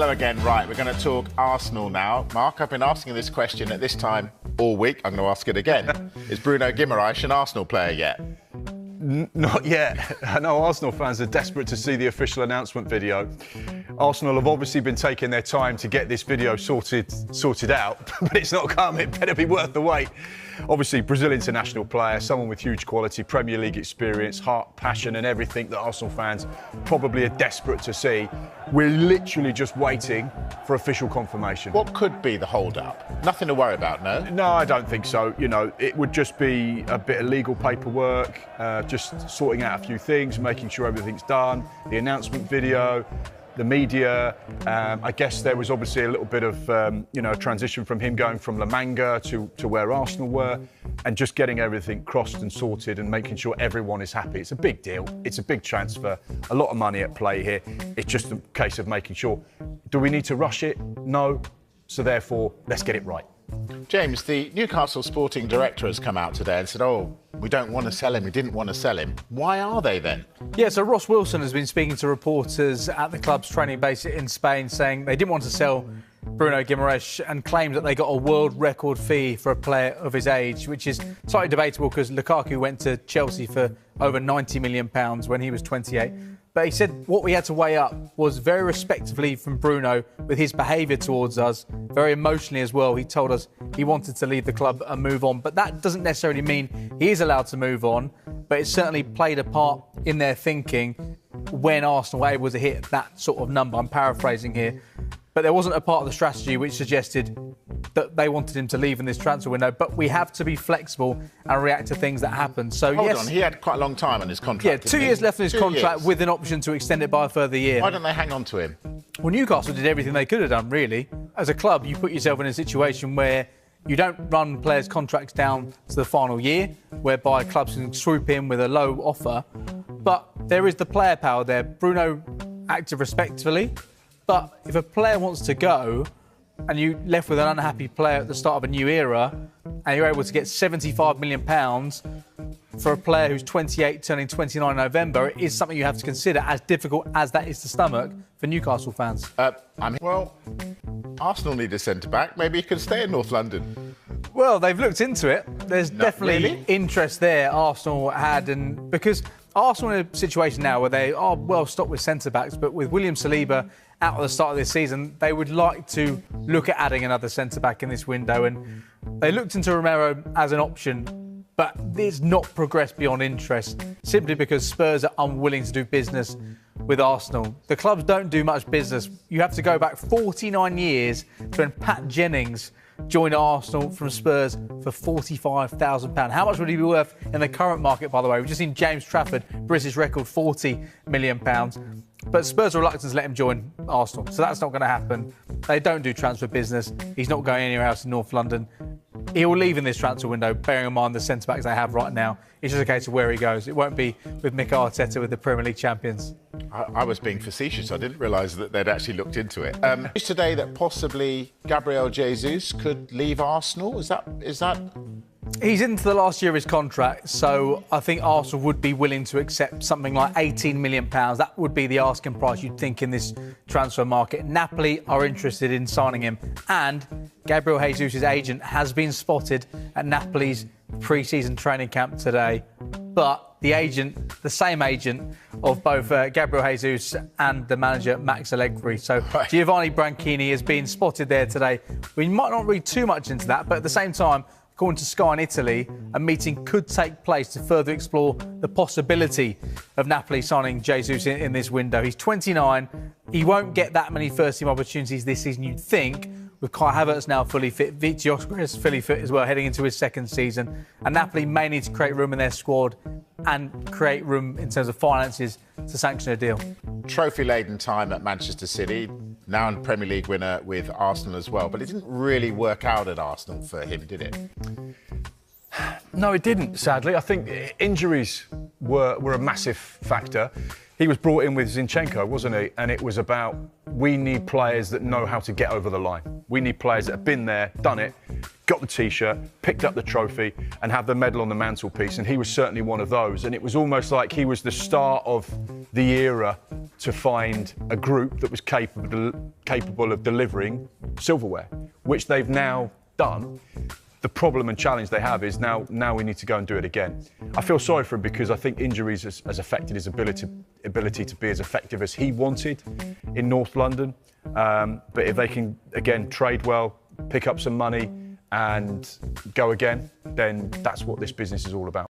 Hello again. Right, we're going to talk Arsenal now. Mark, I've been asking this question at this time all week. I'm going to ask it again. Is Bruno Guimarães an Arsenal player yet? Not yet. I know Arsenal fans are desperate to see the official announcement video. Arsenal have obviously been taking their time to get this video sorted out, but it's not come. It better be worth the wait. Obviously, Brazil international player, someone with huge quality, Premier League experience, heart, passion and everything that Arsenal fans probably are desperate to see. We're literally just waiting for official confirmation. What could be the hold-up? Nothing to worry about, no? No, I don't think so. You know, it would just be a bit of legal paperwork, just sorting out a few things, making sure everything's done, the announcement video, the media. I guess there was obviously a little bit of, a transition from him going from La Manga to where Arsenal were, and just getting everything crossed and sorted and making sure everyone is happy. It's a big deal. It's a big transfer. A lot of money at play here. It's just a case of making sure. Do we need to rush it? No. So therefore, let's get it right. James, the Newcastle sporting director has come out today and said, we don't want to sell him, we didn't want to sell him. Why are they then? Yeah, so Ross Wilson has been speaking to reporters at the club's training base in Spain, saying they didn't want to sell Bruno Guimarães and claimed that they got a world record fee for a player of his age, which is slightly debatable because Lukaku went to Chelsea for over £90 million when he was 28. But he said what we had to weigh up was very respectfully from Bruno with his behaviour towards us, very emotionally as well. He told us he wanted to leave the club and move on. But that doesn't necessarily mean he is allowed to move on. But it certainly played a part in their thinking when Arsenal were able to hit that sort of number. I'm paraphrasing here. But there wasn't a part of the strategy which suggested that they wanted him to leave in this transfer window. But we have to be flexible and react to things that happen. So Hold on, he had quite a long time on his contract. Yeah, 2 years left on his contract with an option to extend it by a further year. Why don't they hang on to him? Well, Newcastle did everything they could have done, really. As a club, you put yourself in a situation where you don't run players' contracts down to the final year, whereby clubs can swoop in with a low offer. But there is the player power there. Bruno acted respectfully. But if a player wants to go and you're left with an unhappy player at the start of a new era and you're able to get £75 million for a player who's 28, turning 29 in November, it is something you have to consider, as difficult as that is to stomach for Newcastle fans. Arsenal need a centre-back. Maybe he could stay in North London. Well, they've looked into it. There's definitely interest there Arsenal had, and because Arsenal are in a situation now where they are well stocked with centre-backs, but with William Saliba out at the start of this season, they would like to look at adding another centre-back in this window, and they looked into Remoro as an option, but it's not progressed beyond interest, simply because Spurs are unwilling to do business with Arsenal. The clubs don't do much business. You have to go back 49 years to when Pat Jennings joined Arsenal from Spurs for £45,000. How much would he be worth in the current market, by the way? We've just seen James Trafford, British record, £40 million. But Spurs are reluctant to let him join Arsenal, so that's not going to happen. They don't do transfer business. He's not going anywhere else in North London. He will leave in this transfer window, bearing in mind the centre-backs they have right now. It's just a case of where he goes. It won't be with Mikel Arteta, with the Premier League champions. I was being facetious. I didn't realise that they'd actually looked into it. News today that possibly Gabriel Jesus could leave Arsenal. Is that? He's into the last year of his contract, so I think Arsenal would be willing to accept something like £18 million. That would be the asking price you'd think in this transfer market. Napoli are interested in signing him, and Gabriel Jesus' agent has been spotted at Napoli's pre-season training camp today. But the agent, the same agent of both Gabriel Jesus and the manager Max Allegri. So Giovanni Branchini has been spotted there today. We might not read too much into that, but at the same time, according to Sky in Italy, a meeting could take place to further explore the possibility of Napoli signing Jesus in this window. He's 29. He won't get that many first-team opportunities this season, you'd think, with Kai Havertz now fully fit, Vitios fully fit as well, heading into his second season. And Napoli may need to create room in their squad and create room in terms of finances to sanction a deal. Trophy-laden time at Manchester City, now in Premier League winner with Arsenal as well. But it didn't really work out at Arsenal for him, did it? No, it didn't, sadly. I think injuries were a massive factor. He was brought in with Zinchenko, wasn't he? And it was about, we need players that know how to get over the line. We need players that have been there, done it, got the T-shirt, picked up the trophy, and have the medal on the mantelpiece. And he was certainly one of those. And it was almost like he was the start of the era to find a group that was capable of delivering silverware, which they've now done. The problem and challenge they have is now we need to go and do it again. I feel sorry for him because I think injuries has affected his ability to be as effective as he wanted in North London. But if they can, again, trade well, pick up some money and go again, then that's what this business is all about.